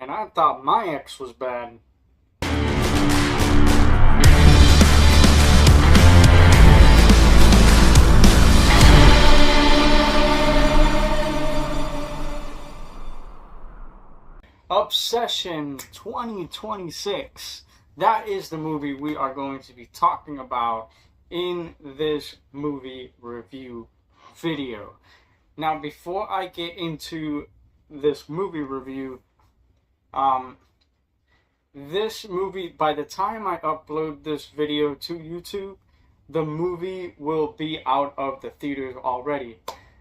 And I thought my ex was bad. Obsession 2026. That is the movie we are going to be talking about in this movie review video. Now, before I get into this movie review, this movie, by the time I upload this video to YouTube, the movie will be out of the theaters already.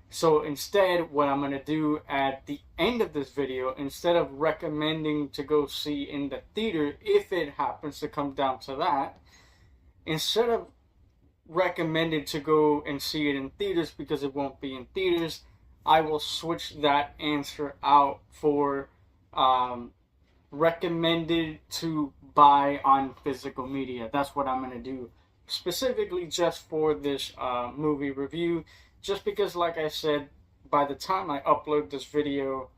So instead, what I'm going to do at the end of this video, instead of recommending to go see in the theater, if it happens to come down to that, instead of recommended to go and see it in theaters because it won't be in theaters, I will switch that answer out for recommended to buy on physical media. That's what I'm going to do specifically just for this movie review. Just because, like I said, by the time I upload this video,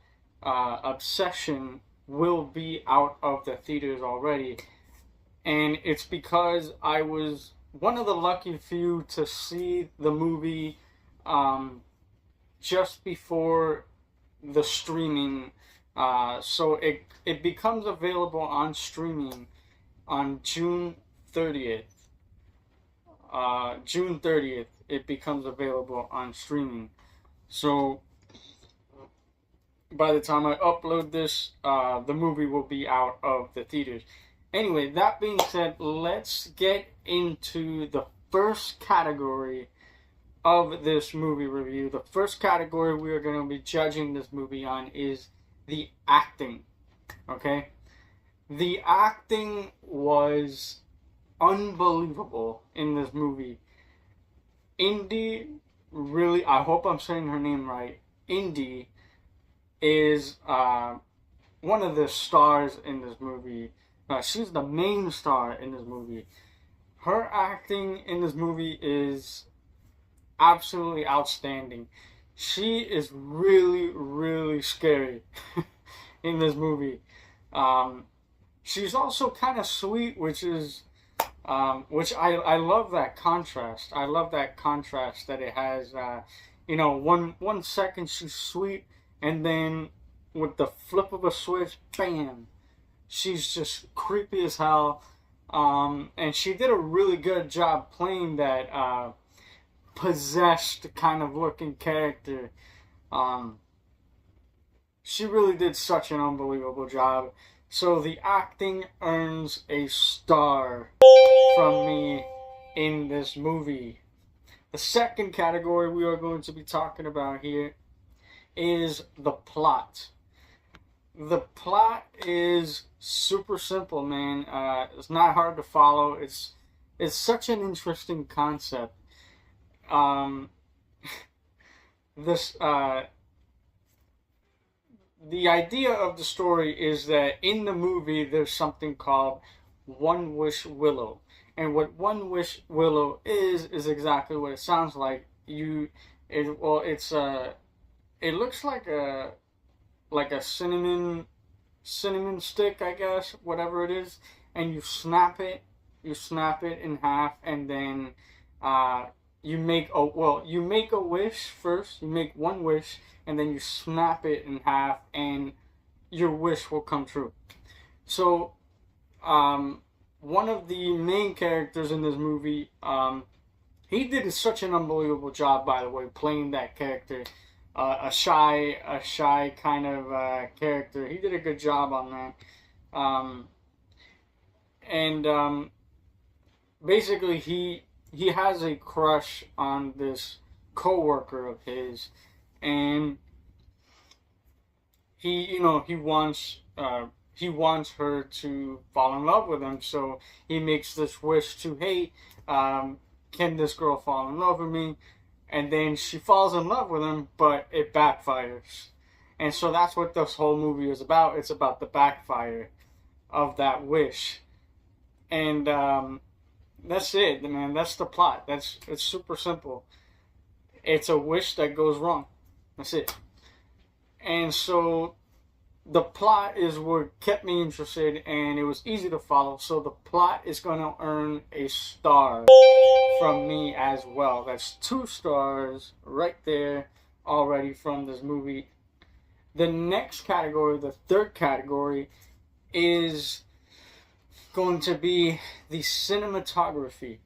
Obsession will be out of the theaters already. And it's because I was one of the lucky few to see the movie just before the streaming. So it becomes available on streaming on June 30th. June 30th, it becomes available on streaming. So by the time I upload this, the movie will be out of the theaters. Anyway, that being said, let's get into the first category of this movie review. The first category we are going to be judging this movie on is the acting. Okay? The acting was unbelievable in this movie. Indy, really, I hope I'm saying her name right. Indy is one of the stars in this movie. She's the main star in this movie. Her acting in this movie is absolutely outstanding. She is really, really scary in this movie. She's also kind of sweet, which I love that contrast. I love that contrast that it has. One second she's sweet, and then with the flip of a switch, bam, she's just creepy as hell. And she did a really good job playing that possessed kind of looking character. She really did such an unbelievable job. So the acting earns a star from me in this movie. The second category we are going to be talking about here is the plot. The plot is super simple, man. It's not hard to follow. It's such an interesting concept. The idea of the story is that in the movie there's something called One Wish Willow. And what One Wish Willow is exactly what it sounds like. It looks like a cinnamon stick, I guess, whatever it is, and you snap it in half, and then you make a wish first. You make one wish, and then you snap it in half, and your wish will come true. So, one of the main characters in this movie, he did such an unbelievable job, by the way, playing that character. A shy kind of character. He did a good job on that. Basically, he has a crush on this coworker of his, and he wants her to fall in love with him. So he makes this wish to, hey, can this girl fall in love with me? And then she falls in love with him, but it backfires. And so that's what this whole movie is about. It's about the backfire of that wish. And that's it, man. That's the plot. It's super simple. It's a wish that goes wrong. That's it. And so the plot is what kept me interested, and it was easy to follow. So the plot is going to earn a star from me as well. That's 2 stars right there already from this movie. The next category, the third category, is going to be the cinematography.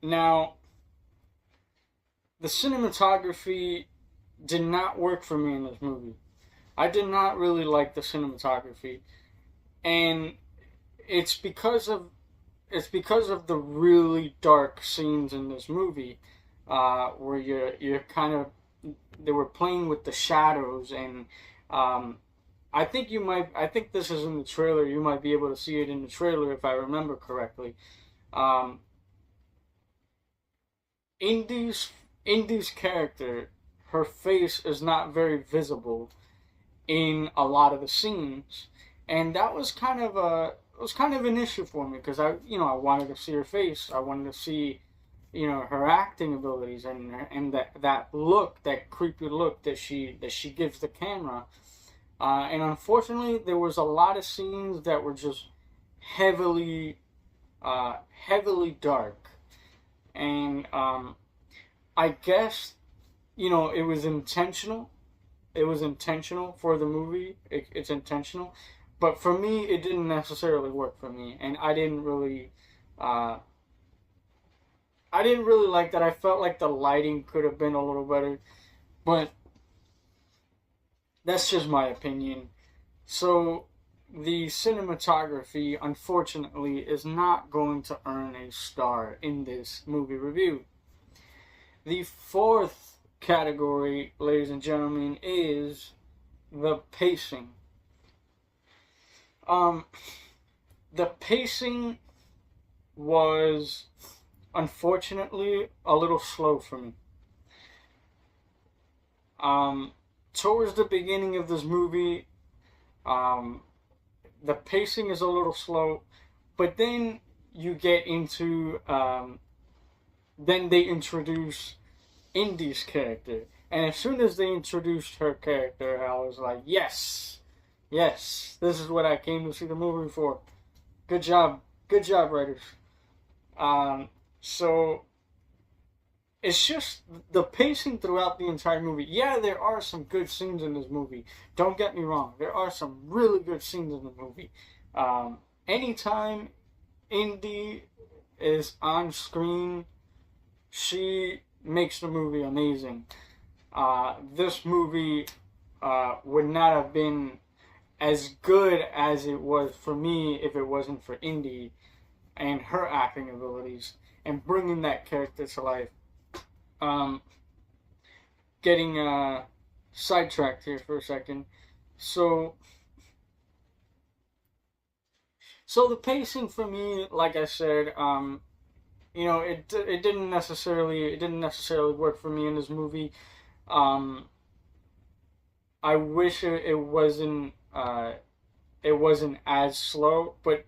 Now, the cinematography did not work for me in this movie. I did not really like the cinematography, and it's because of the really dark scenes in this movie, where you're kind of, they were playing with the shadows, and I think this is in the trailer. You might be able to see it in the trailer if I remember correctly. Um, Indy's character, her face is not very visible in a lot of the scenes, and that was kind of an issue for me, because I wanted to see her face. I wanted to see, her acting abilities, and that look, that creepy look that she gives the camera. And unfortunately, there was a lot of scenes that were just heavily dark, and I guess, it was intentional. It was intentional for the movie. It's intentional, but for me, it didn't necessarily work for me, and I didn't really like that. I felt like the lighting could have been a little better, but that's just my opinion. So the cinematography, unfortunately, is not going to earn a star in this movie review. The fourth category, ladies and gentlemen, is the pacing. The pacing was, unfortunately, a little slow for me. Towards the beginning of this movie, the pacing is a little slow, but then you get into, then they introduce Indy's character, and as soon as they introduced her character, I was like, yes, this is what I came to see the movie for. Good job, writers. So it's just the pacing throughout the entire movie. Yeah, there are some good scenes in this movie. Don't get me wrong. There are some really good scenes in the movie. Anytime Indy is on screen, she makes the movie amazing. This movie would not have been as good as it was for me if it wasn't for Indy and her acting abilities and bringing that character to life. Getting sidetracked here for a second. So the pacing for me, like I said, it didn't necessarily work for me in this movie. I wish it wasn't as slow, but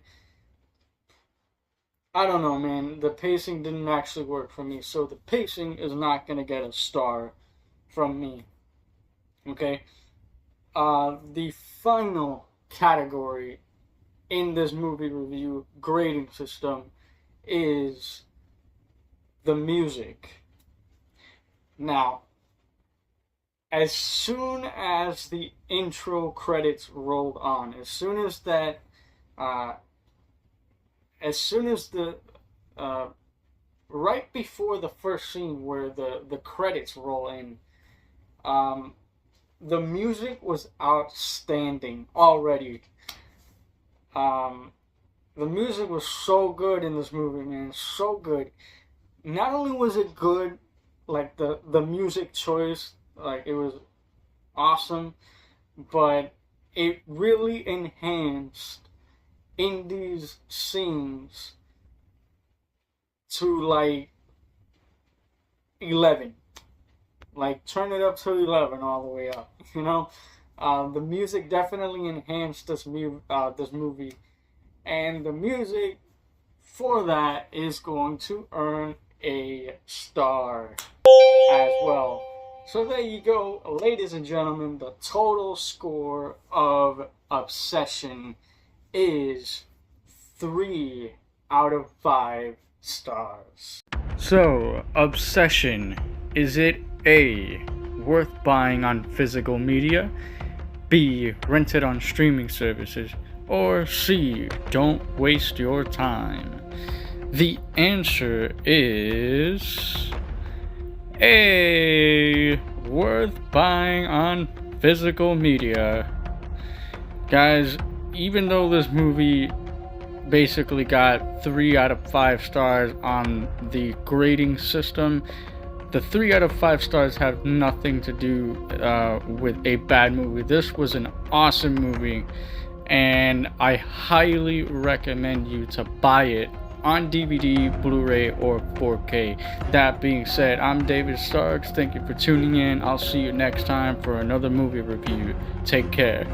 I don't know, man. The pacing didn't actually work for me, so the pacing is not gonna get a star from me. Okay. The final category in this movie review grading system is the music. Now, as soon as the intro credits rolled on, as soon as the right before the first scene where the credits roll in, the music was outstanding already. The music was so good in this movie, man, so good. Not only was it good, like the music choice, like it was awesome, but it really enhanced Indy's scenes to like 11. Like turn it up to 11 all the way up. The music definitely enhanced this movie, and the music for that is going to earn a star as well. So there you go, ladies and gentlemen. The total score of Obsession is 3 out of 5 stars. So, Obsession, is it A, worth buying on physical media, B, rented on streaming services, or C, don't waste your time? The answer is A, worth buying on physical media. Guys, even though this movie basically got 3 out of 5 stars on the grading system, the 3 out of 5 stars have nothing to do with a bad movie. This was an awesome movie, and I highly recommend you to buy it on DVD, Blu-ray, or 4K. That being said, I'm David Starks. Thank you for tuning in. I'll see you next time for another movie review. Take care.